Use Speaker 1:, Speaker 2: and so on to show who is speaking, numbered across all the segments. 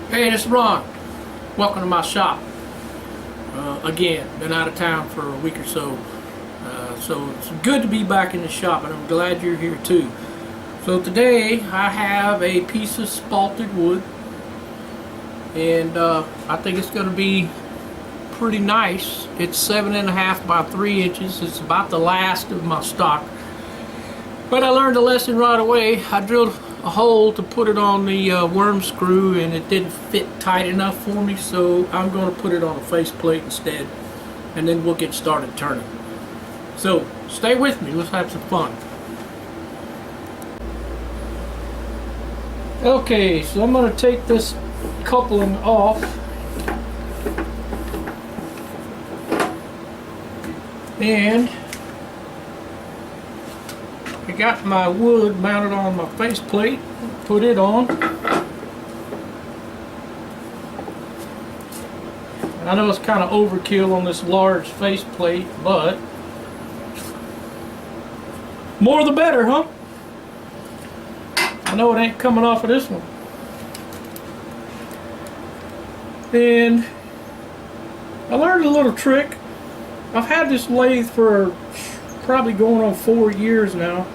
Speaker 1: Hey, this is Ron. Welcome to my shop. Again, been out of town for a week or so. So it's good to be back in the shop, and I'm glad you're here too. So today I have a piece of spalted wood, and I think it's going to be pretty nice. It's 7.5 by 3 inches. It's about the last of my stock. But I learned a lesson right away. I drilled a hole to put it on the worm screw, and it didn't fit tight enough for me, so I'm going to put it on a faceplate instead, and then we'll get started turning. So stay with me, let's have some fun. Okay, so I'm going to take this coupling off, and I got my wood mounted on my faceplate. Put it on. I know it's kind of overkill on this large faceplate, but more the better, huh? I know it ain't coming off of this one. And I learned a little trick. I've had this lathe for probably going on 4 years now,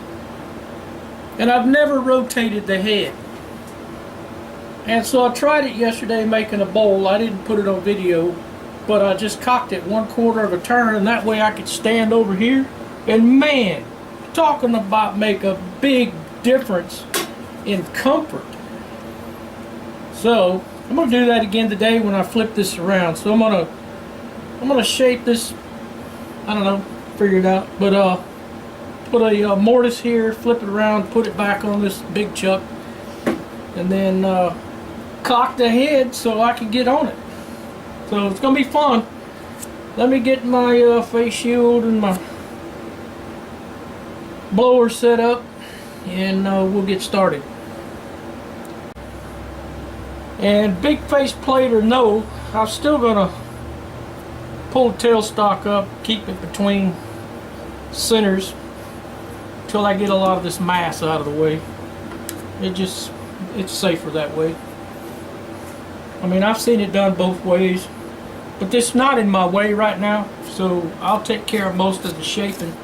Speaker 1: and I've never rotated the head. And so I tried it yesterday making a bowl. I didn't put it on video, but I just cocked it 1/4 of a turn, and that way I could stand over here. And man, talking about make a big difference in comfort. So I'm gonna do that again today when I flip this around. So I'm gonna shape this, I don't know, figure it out, but put a mortise here, flip it around, put it back on this big chuck, and then cock the head so I can get on it. So it's gonna be fun. Let me get my face shield and my blower set up, and we'll get started. And big face plate or no, I'm still gonna pull the tailstock up, keep it between centers until I get a lot of this mass out of the way. It's safer that way. I mean, I've seen it done both ways, but this is not in my way right now, so I'll take care of most of the shaping,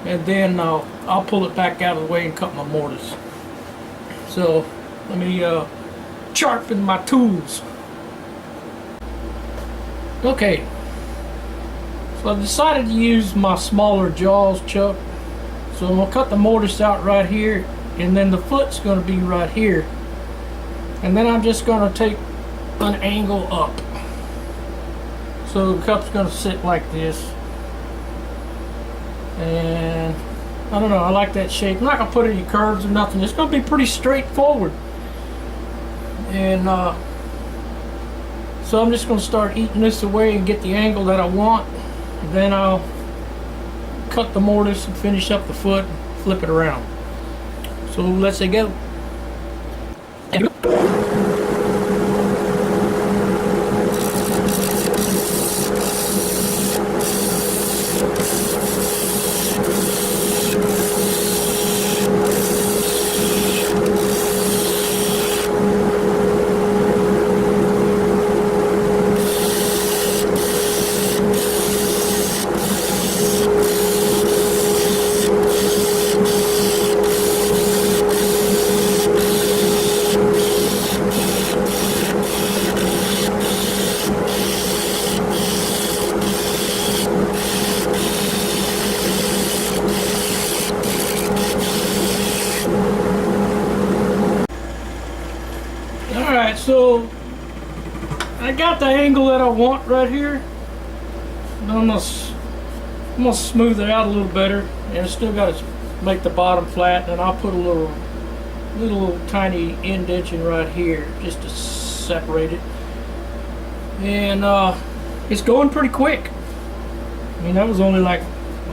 Speaker 1: and then I'll pull it back out of the way and cut my mortise. So let me sharpen my tools. Okay, so I decided to use my smaller jaws chuck. So I'm going to cut the mortise out right here, and then the foot's going to be right here. And then I'm just going to take an angle up. So the cup's going to sit like this. And I don't know, I like that shape. I'm not going to put any curves or nothing. It's going to be pretty straightforward. And so I'm just going to start eating this away and get the angle that I want. And then I'll cut the mortise and finish up the foot, flip it around. So let's go. Alright, so I got the angle that I want right here. I'm gonna smooth it out a little better, and I still got to make the bottom flat, and I'll put a little tiny indentation right here just to separate it. And it's going pretty quick. I mean, that was only like,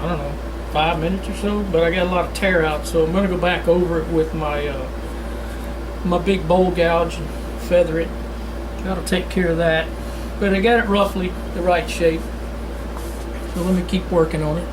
Speaker 1: I don't know, 5 minutes or so, but I got a lot of tear out, so I'm gonna go back over it with my my big bowl gouge and feather it. That'll take care of that. But I got it roughly the right shape. So let me keep working on it.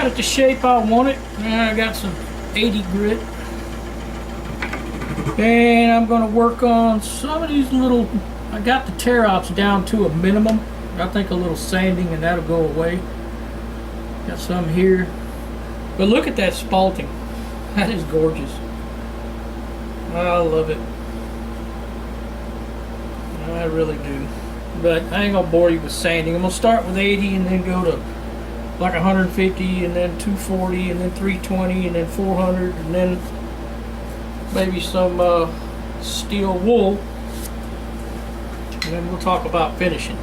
Speaker 1: got it the shape I want it. And I got some 80 grit. And I'm going to work on some of these little, I got the tear outs down to a minimum. I think a little sanding and that'll go away. Got some here. But look at that spalting. That is gorgeous. I love it. I really do. But I ain't gonna bore you with sanding. I'm gonna start with 80 and then go to like 150 and then 240 and then 320 and then 400 and then maybe some steel wool. And then we'll talk about finishing.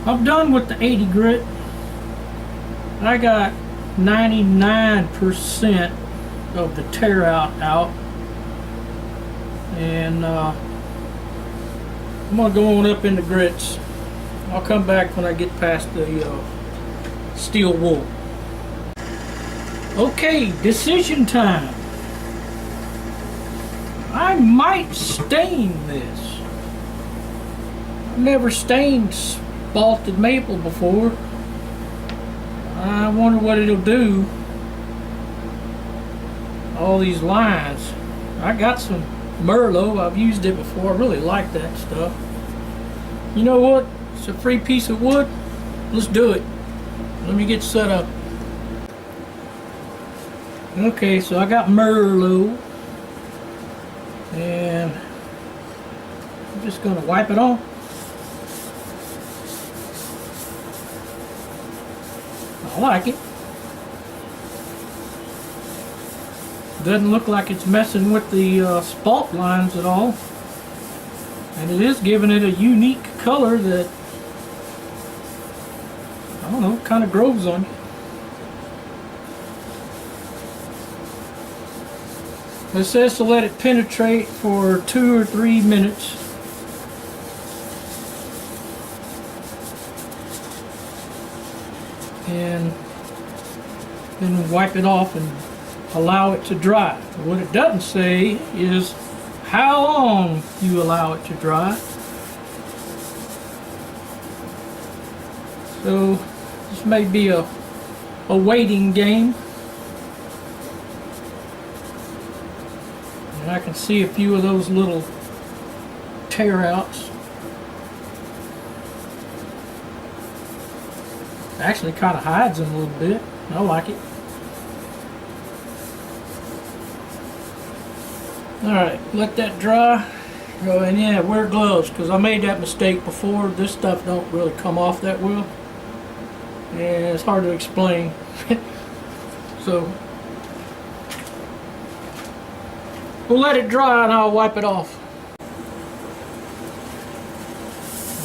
Speaker 1: I'm done with the 80 grit. I got 99% of the tear out. And I'm gonna go on up in the grits. I'll come back when I get past the steel wool. Okay, decision time. I might stain this. I've never stained Spalted Maple before. I wonder what it'll do. All these lines. I got some Merlo. I've used it before. I really like that stuff. You know what? It's a free piece of wood. Let's do it. Let me get set up. Okay, so I got Merlo. And I'm just going to wipe it on. I like it. Doesn't look like it's messing with the spalt lines at all. And it is giving it a unique color that, I don't know, kind of grows on you. It says to let it penetrate for 2 or 3 minutes. And then wipe it off and allow it to dry. What it doesn't say is how long you allow it to dry. So this may be a waiting game. And I can see a few of those little tear outs. Actually kind of hides them a little bit. I like it. Alright, let that dry. Oh, and yeah, wear gloves because I made that mistake before. This stuff don't really come off that well. And it's hard to explain. So we'll let it dry and I'll wipe it off.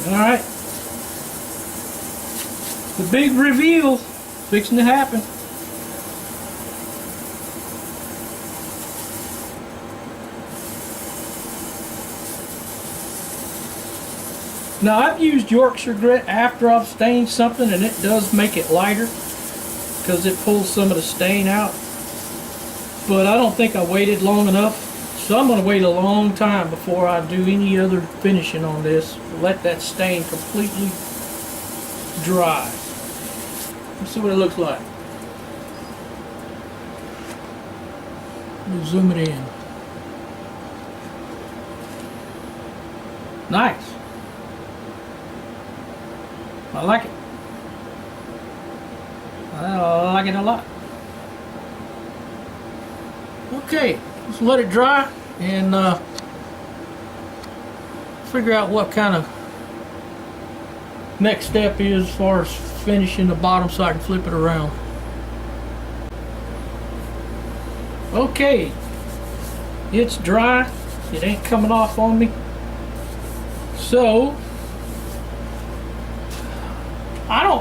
Speaker 1: Alright. The big reveal fixing to happen. Now I've used Yorkshire grit after I've stained something and it does make it lighter because it pulls some of the stain out. But I don't think I waited long enough. So I'm going to wait a long time before I do any other finishing on this. Let that stain completely dry. Let's see what it looks like. We'll zoom it in. Nice. I like it. I like it a lot. Okay, let's let it dry and figure out what kind of next step is as far as finishing the bottom so I can flip it around. Okay, it's dry. It ain't coming off on me. So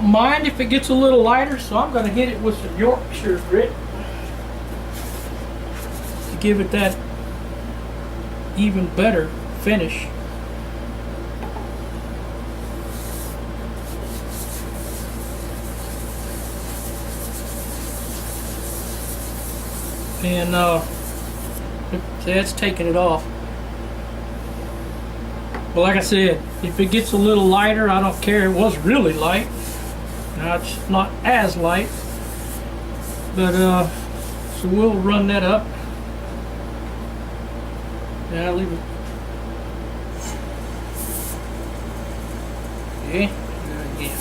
Speaker 1: don't mind if it gets a little lighter, so I'm going to hit it with some Yorkshire grit to give it that even better finish. And that's taking it off. But like I said, if it gets a little lighter, I don't care. It was really light. Now it's not as light. But so we'll run that up. Yeah, I'll leave it. Okay, there again.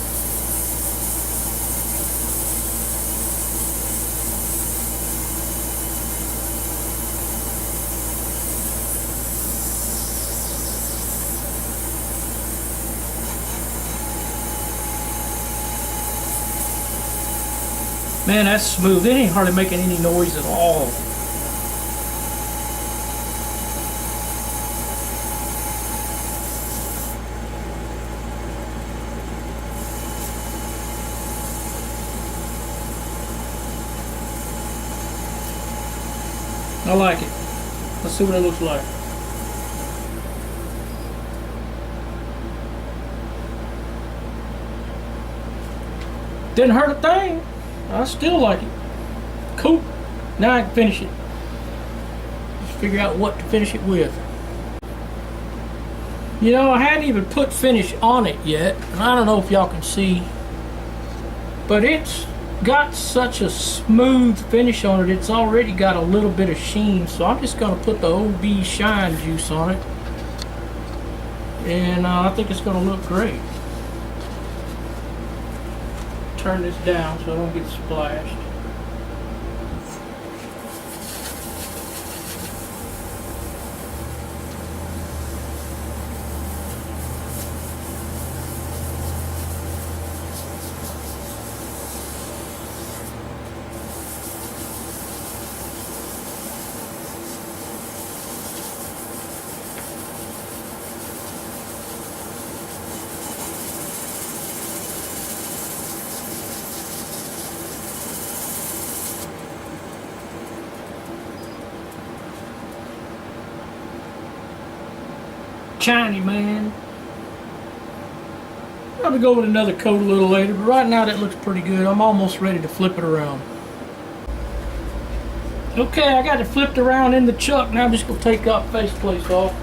Speaker 1: Man, that's smooth. It ain't hardly making any noise at all. I like it. Let's see what it looks like. Didn't hurt a thing. I still like it. Cool. Now I can finish it. Just figure out what to finish it with. You know, I hadn't even put finish on it yet, and I don't know if y'all can see, but it's got such a smooth finish on it. It's already got a little bit of sheen, so I'm just going to put the OB Shine Juice on it, and I think it's going to look great. Turn this down so I don't get splashed. Shiny, man. I'm gonna go with another coat a little later, but right now that looks pretty good. I'm almost ready to flip it around. Okay, I got it flipped around in the chuck. Now I'm just gonna take that faceplate off.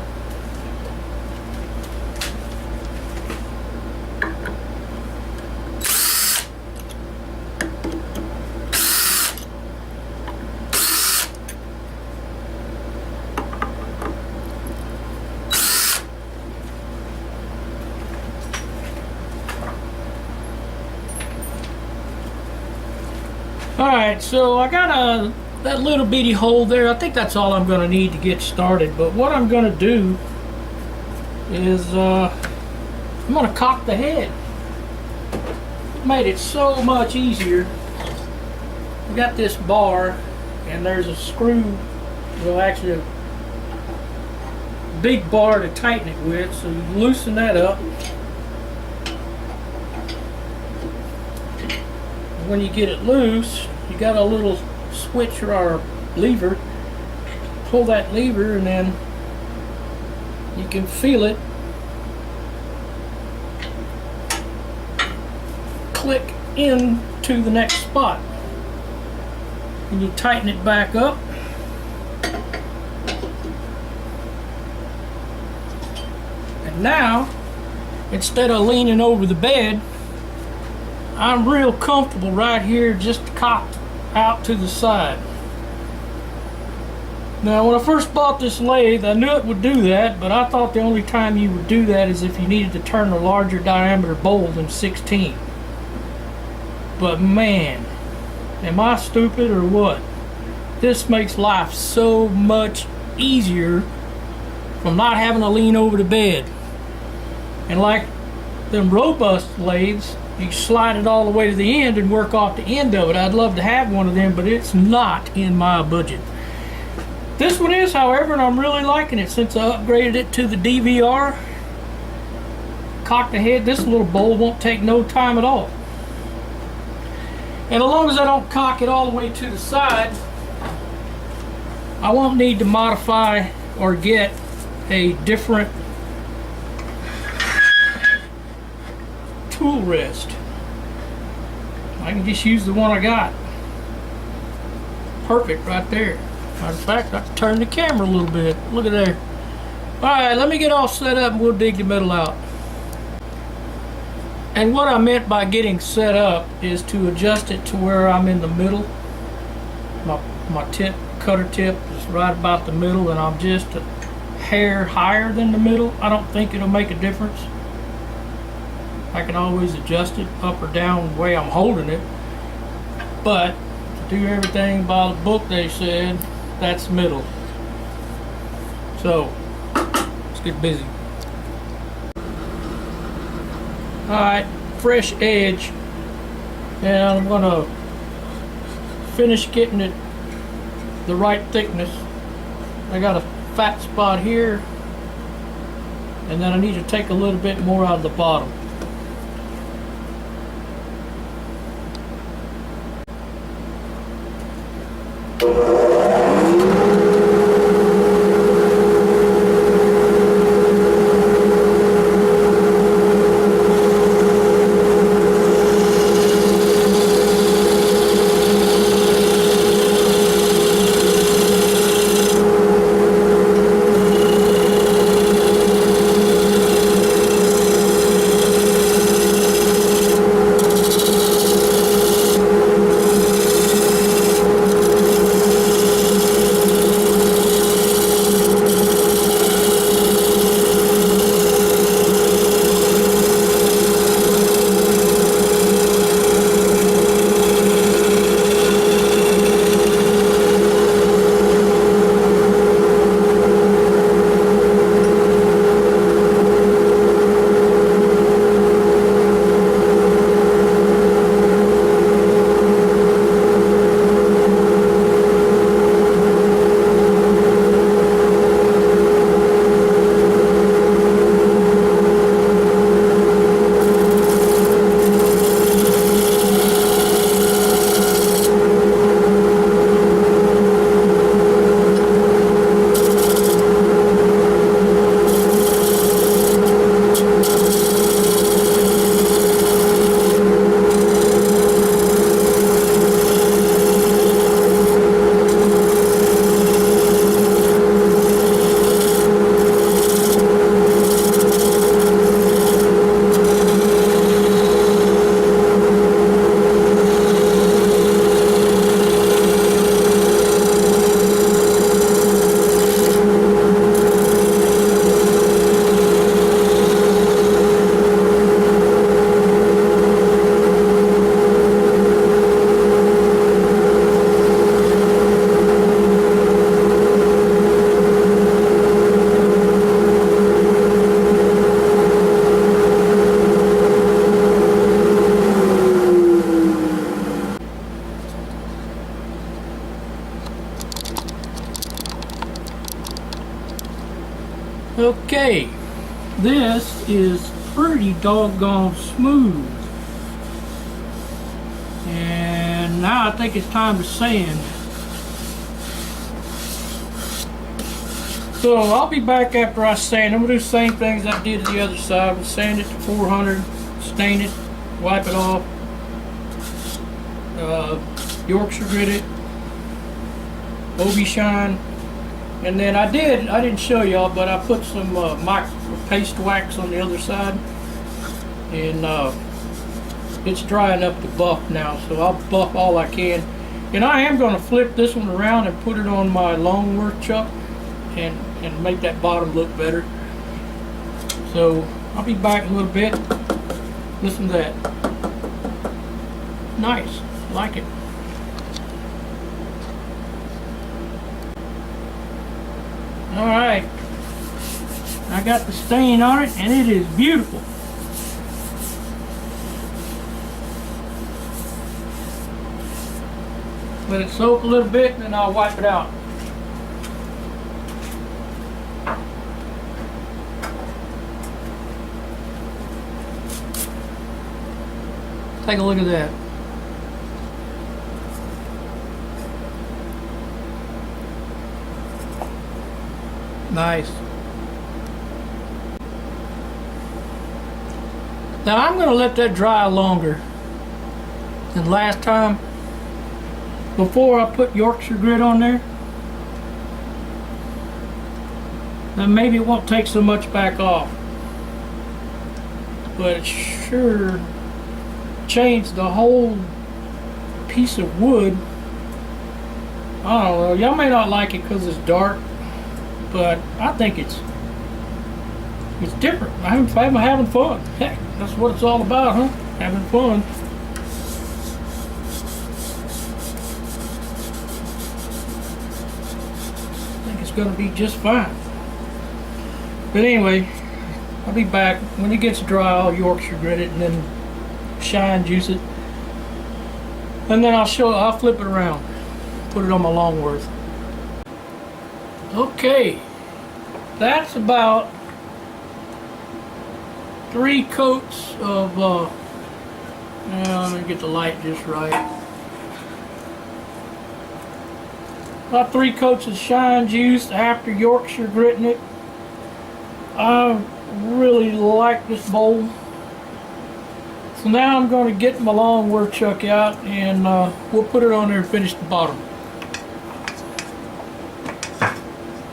Speaker 1: Alright, so I got that little bitty hole there. I think that's all I'm going to need to get started. But what I'm going to do is I'm going to cock the head. It made it so much easier. We got this bar, and there's a screw, well actually a big bar to tighten it with. So you loosen that up. When you get it loose, you got a little switch or a lever. Pull that lever and then you can feel it click into the next spot. And you tighten it back up. And now, instead of leaning over the bed, I'm real comfortable right here, just cocked out to the side. Now, when I first bought this lathe, I knew it would do that, but I thought the only time you would do that is if you needed to turn a larger diameter bowl than 16. But man, am I stupid or what? This makes life so much easier from not having to lean over the bed. And like them robust lathes, you slide it all the way to the end and work off the end of it. I'd love to have one of them, but it's not in my budget. This one is, however, and I'm really liking it since I upgraded it to the DVR. Cock the head, this little bowl won't take no time at all. And as long as I don't cock it all the way to the side, I won't need to modify or get a different tool rest. I can just use the one I got. Perfect right there. Matter of fact, I can turn the camera a little bit. Look at there. Alright, let me get all set up and we'll dig the middle out. And what I meant by getting set up is to adjust it to where I'm in the middle. My tip, cutter tip is right about the middle, and I'm just a hair higher than the middle. I don't think it'll make a difference. I can always adjust it up or down the way I'm holding it. But to do everything by the book, they said that's middle. So let's get busy. Alright, fresh edge, and I'm gonna finish getting it the right thickness. I got a fat spot here, and then I need to take a little bit more out of the bottom. Okay, this is pretty doggone smooth. And now I think it's time to sand. So I'll be back after I sand. I'm going to do the same things I did to the other side. We'll sand it to 400, stain it, wipe it off, Yorkshire grit it, OB shine. And then I didn't show y'all, but I put some paste wax on the other side, and it's drying up the buff now, so I'll buff all I can. And I am going to flip this one around and put it on my Longworth chuck and make that bottom look better. So I'll be back in a little bit. Listen to that. Nice, I like it. Alright, I got the stain on it and it is beautiful. Let it soak a little bit and then I'll wipe it out. Take a look at that. Nice. Now I'm going to let that dry longer than last time before I put Yorkshire grit on there. Then maybe it won't take so much back off. But it sure changed the whole piece of wood. I don't know. Y'all may not like it because it's dark, but I think it's different. I'm having fun. Heck, that's what it's all about, huh? Having fun. I think it's going to be just fine. But anyway, I'll be back. When it gets dry, I'll Yorkshire grit it and then shine juice it. And then I'll flip it around. Put it on my Longworth. Okay, that's about 3 coats of, let me get the light just right. About 3 coats of shine juice after Yorkshire gritting it. I really like this bowl. So now I'm going to get my Longworth chuck out and we'll put it on there and finish the bottom.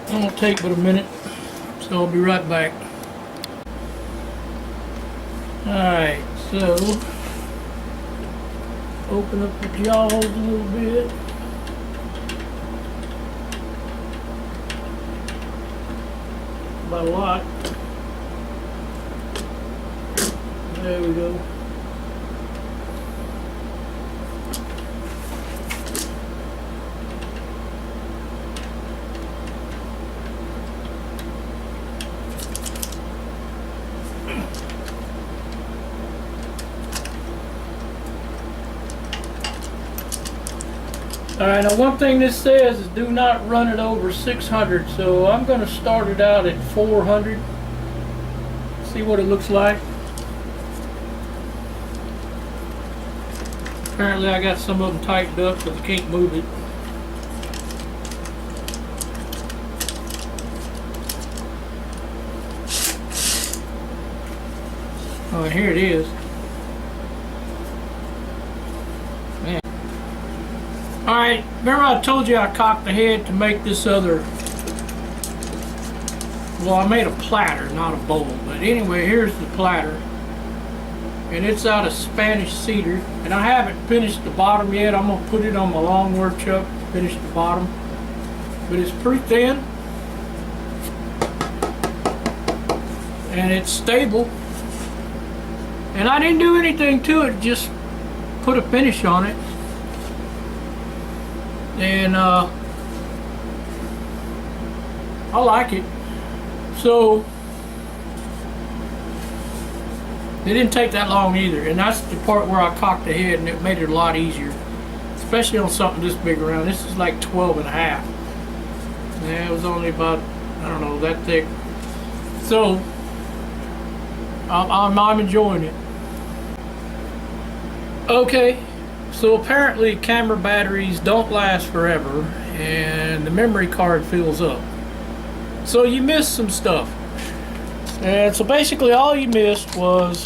Speaker 1: It won't take but a minute, so I'll be right back. Alright, so open up the jaws a little bit. By a lot. There we go. Alright, now one thing this says is do not run it over 600, so I'm going to start it out at 400. See what it looks like. Apparently I got some of them tightened up because I can't move it. Oh, here it is. Man. Alright, remember I told you I cocked the head to make this other... Well, I made a platter, not a bowl. But anyway, here's the platter. And it's out of Spanish cedar. And I haven't finished the bottom yet. I'm going to put it on my Longworth chuck to finish the bottom. But it's pretty thin. And it's stable. And I didn't do anything to it, just put a finish on it. And I like it. So it didn't take that long either, and that's the part where I cocked the head and it made it a lot easier, especially on something this big around. This is like 12 and a half. Yeah, it was only about, I don't know, that thick. So I'm enjoying it. Okay, so apparently camera batteries don't last forever and the memory card fills up. So you missed some stuff. And so basically all you missed was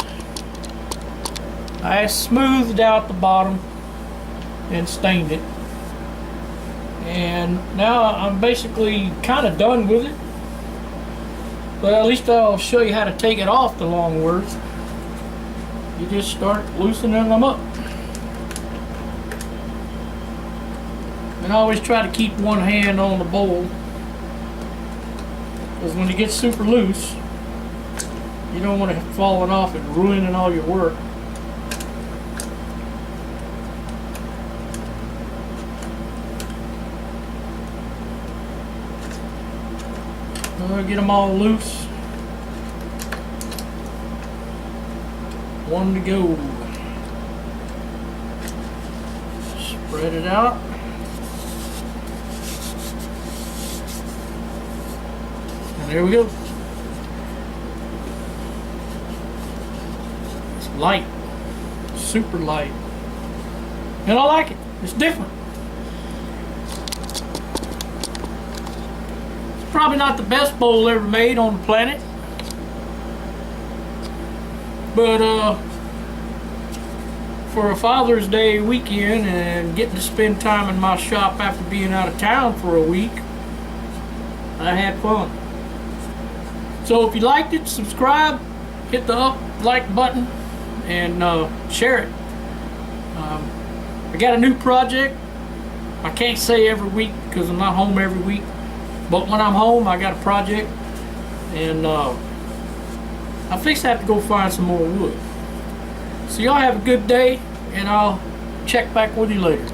Speaker 1: I smoothed out the bottom and stained it. And now I'm basically kind of done with it. But at least I'll show you how to take it off the Longworth. You just start loosening them up. And I always try to keep one hand on the bowl, because when it gets super loose, you don't want it falling off and ruining all your work. I'll get them all loose. One to go. Spread it out. And there we go. It's light. Super light. And I like it. It's different. probably not the best bowl ever made on the planet. But for a Father's Day weekend and getting to spend time in my shop after being out of town for a week, I had fun. So if you liked it, subscribe, hit the like button, and share it. I got a new project. I can't say every week because I'm not home every week, but when I'm home I got a project, and I fix have to go find some more wood. So y'all have a good day, and I'll check back with you later.